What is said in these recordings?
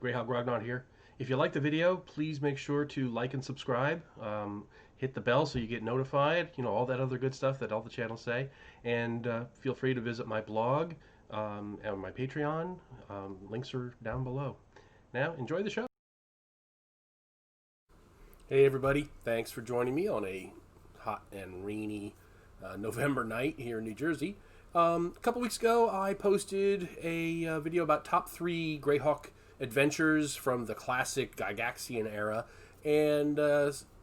Greyhawk Ruins here. If you like the video, please make sure to like and subscribe. Hit the bell so you get notified. You know, all that other good stuff that all the channels say. And feel free to visit my blog and my Patreon. Links are down below. Now, enjoy the show. Hey, everybody. Thanks for joining me on a hot and rainy November night here in New Jersey. A couple weeks ago, I posted a video about top 3 Greyhawk Adventures from the classic Gygaxian era, and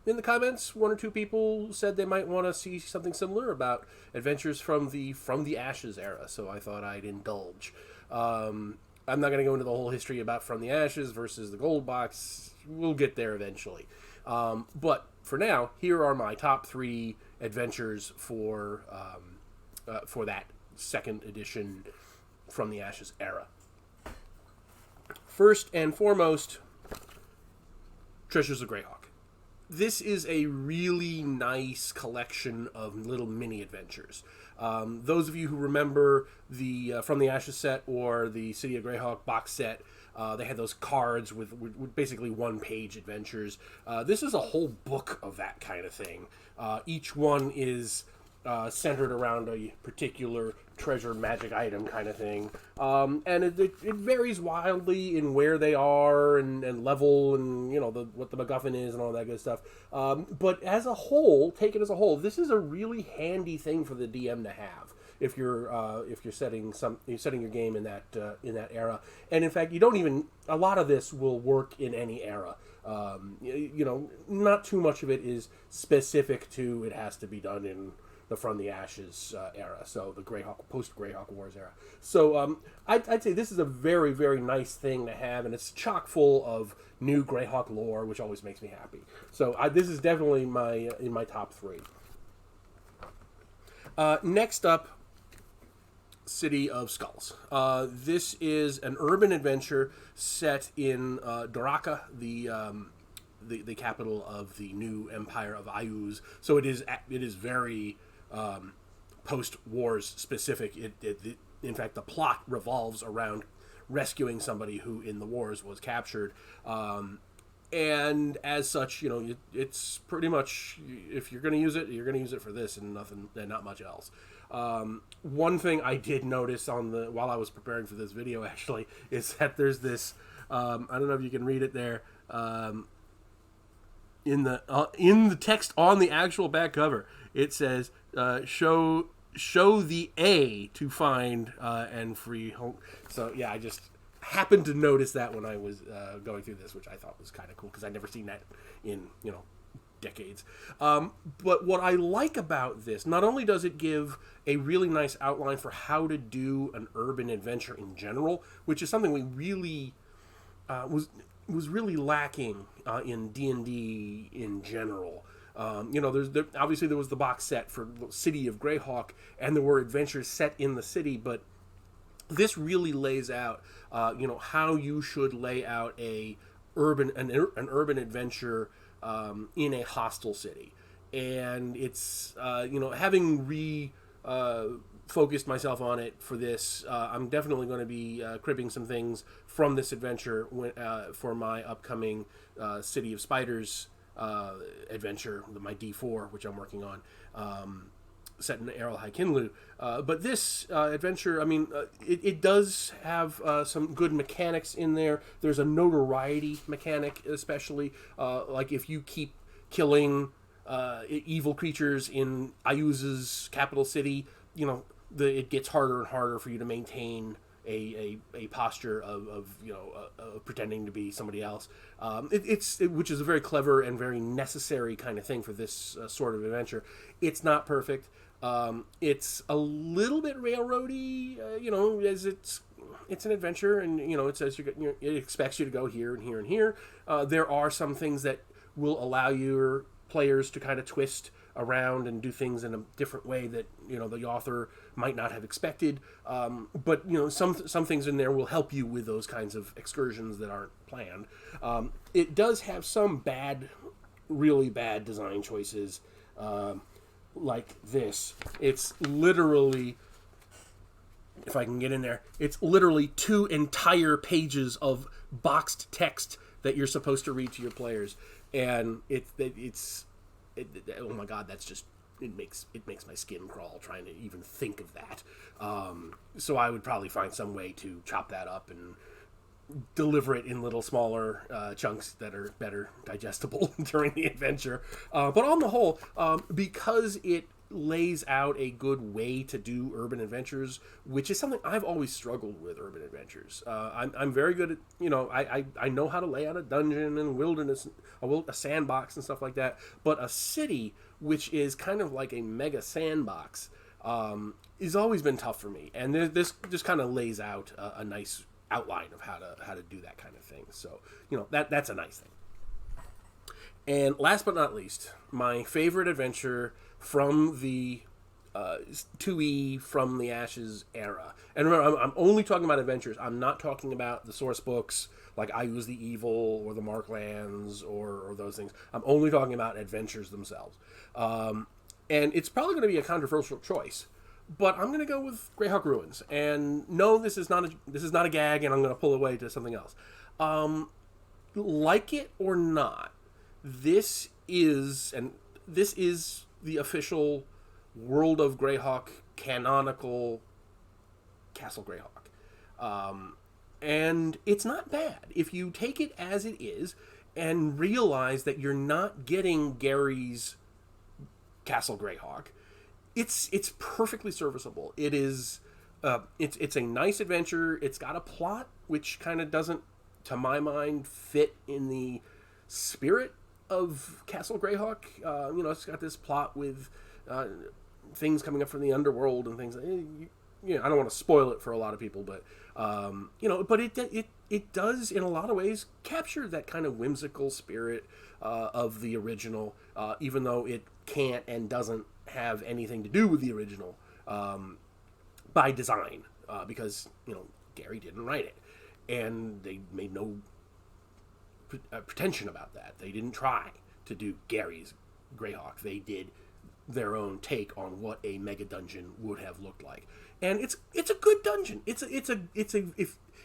in the comments, 1 or 2 people said they might want to see something similar about adventures from the Ashes era, so I thought I'd indulge. I'm not going to go into the whole history about From the Ashes versus the Gold Box. We'll get there eventually. But for now, here are my top 3 adventures for that second edition From the Ashes era. First and foremost, Treasures of Greyhawk. This is a really nice collection of little mini adventures. Those of you who remember the From the Ashes set or the City of Greyhawk box set, they had those cards with basically one-page adventures. This is a whole book of that kind of thing. Each one is centered around a particular treasure magic item kind of thing. And it varies wildly in where they are and level and, you know, what the MacGuffin is and all that good stuff. But as a whole, taken as a whole, this is a really handy thing for the DM to have if you're setting your game in that era. And in fact, a lot of this will work in any era. You know, not too much of it is specific to it has to be done in the From the Ashes era, so the post-Greyhawk Wars era. So I'd say this is a very, very nice thing to have, and it's chock full of new Greyhawk lore, which always makes me happy. So this is definitely in my top 3. Next up, City of Skulls. This is an urban adventure set in Doraka, the capital of the new Empire of Ayuz. So it is very post-wars specific. In fact, the plot revolves around rescuing somebody who in the wars was captured. And as such, you know, it's pretty much, if you're going to use it, you're going to use it for this and not much else. One thing I did notice while I was preparing for this video actually is that there's this, I don't know if you can read it there, in the text on the actual back cover, it says show the A to find and free home. So yeah, I just happened to notice that when I was going through this, which I thought was kind of cool because I'd never seen that in decades. But what I like about this, not only does it give a really nice outline for how to do an urban adventure in general, which is something we really was really lacking in D&D in general. Obviously there was the box set for City of Greyhawk, and there were adventures set in the city, but this really lays out, how you should lay out an urban adventure in a hostile city. And it's, having focused myself on it for this, I'm definitely going to be cribbing some things from this adventure for my upcoming City of Spiders adventure, my D4, which I'm working on, set in Errol Haikinlu. But this adventure, it does have some good mechanics in there. There's a notoriety mechanic, especially, like if you keep killing evil creatures in Ayuz's capital city, it gets harder and harder for you to maintain a posture of pretending to be somebody else. Which is a very clever and very necessary kind of thing for this sort of adventure. It's not perfect. It's a little bit railroady, as it's an adventure, and it says it expects you to go here and here and here. There are some things that will allow your players to kind of twist around and do things in a different way that the author might not have expected. But some things in there will help you with those kinds of excursions that aren't planned. It does have some really bad design choices, like this. It's literally if I can get in there, it's literally 2 entire pages of boxed text that you're supposed to read to your players, and oh my god, that's just it makes my skin crawl trying to even think of that. So I would probably find some way to chop that up and deliver it in little smaller chunks that are better digestible during the adventure. But on the whole, because it lays out a good way to do urban adventures, which is something I've always struggled with. Urban adventures, I'm very good at, I know how to lay out a dungeon and wilderness, a sandbox and stuff like that, but a city, which is kind of like a mega sandbox, has always been tough for me, and this just kind of lays out a nice outline of how to do that kind of thing. So that's a nice thing. And last but not least, my favorite adventure from the 2E From the Ashes era. And remember, I'm only talking about adventures. I'm not talking about the source books like I Was the Evil or the Marklands or those things. I'm only talking about adventures themselves. And it's probably going to be a controversial choice, but I'm going to go with Greyhawk Ruins. And no, this is not a gag, and I'm going to pull away to something else. Like it or not, this is the official World of Greyhawk canonical Castle Greyhawk. And it's not bad if you take it as it is and realize that you're not getting Gary's Castle Greyhawk. It's perfectly serviceable. It is it's a nice adventure. It's got a plot which kind of doesn't, to my mind, fit in the spirit of Castle Greyhawk. It's got this plot with things coming up from the underworld and things. I don't want to spoil it for a lot of people, but but it does in a lot of ways capture that kind of whimsical spirit of the original, even though it can't and doesn't have anything to do with the original by design, because Gary didn't write it, and they made no pretension about that. They didn't try to do Gary's Greyhawk. They did their own take on what a mega dungeon would have looked like, and it's a good dungeon. It's a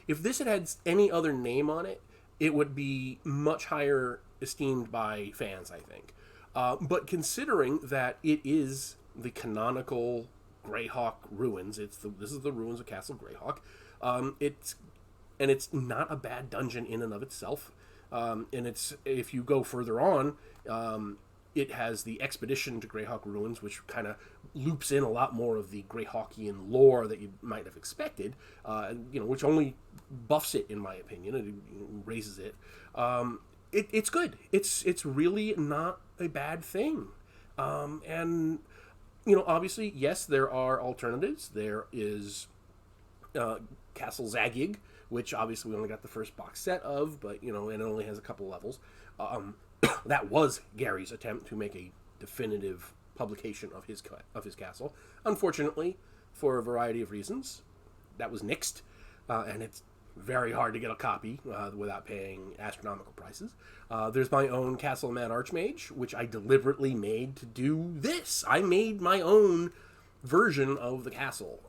if this had any other name on it, it would be much higher esteemed by fans, I think. But considering that it is the canonical Greyhawk Ruins, this is the ruins of Castle Greyhawk. It's not a bad dungeon in and of itself. And if you go further on, it has the expedition to Greyhawk Ruins, which kind of loops in a lot more of the Greyhawkian lore that you might have expected, which only buffs it, in my opinion. It raises it. It's good. It's really not a bad thing. And obviously, yes, there are alternatives. There is Castle Zagyg, which obviously we only got the first box set of, but and it only has a couple levels. That was Gary's attempt to make a definitive publication of his castle. Unfortunately, for a variety of reasons, that was nixed, and it's very hard to get a copy without paying astronomical prices. There's my own Castle Mad Archmage, which I deliberately made to do this. I made my own version of the castle.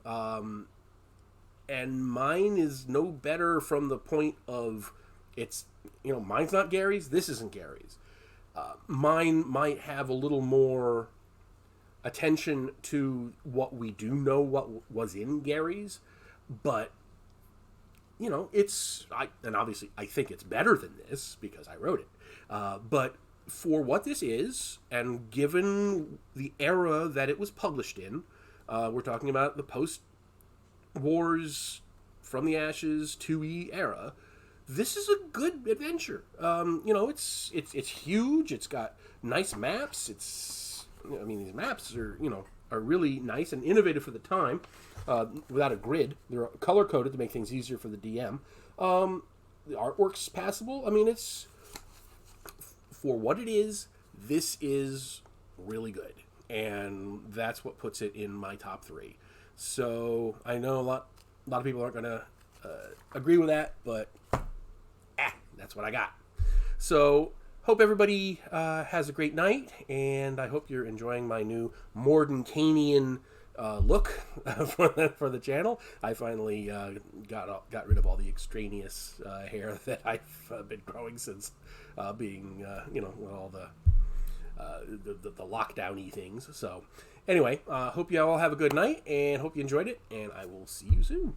And mine is no better from the point of mine's not Gary's, this isn't Gary's. Mine might have a little more attention to what we do know what was in Gary's, but and obviously I think it's better than this because I wrote it. But for what this is, and given the era that it was published in, we're talking about the post-Wars From the Ashes 2E era. This is a good adventure. It's huge. It's got nice maps. These maps are really nice and innovative for the time. Without a grid, they're color coded to make things easier for the DM. The artwork's passable. It's for what it is. This is really good, and that's what puts it in my top 3. So I know a lot of people aren't going to agree with that, but that's what I got. So hope everybody has a great night, and I hope you're enjoying my new Mordenkainian look for the channel. I finally got rid of all the extraneous hair that I've been growing since being all the lockdown-y things. So anyway, hope you all have a good night and hope you enjoyed it, and I will see you soon.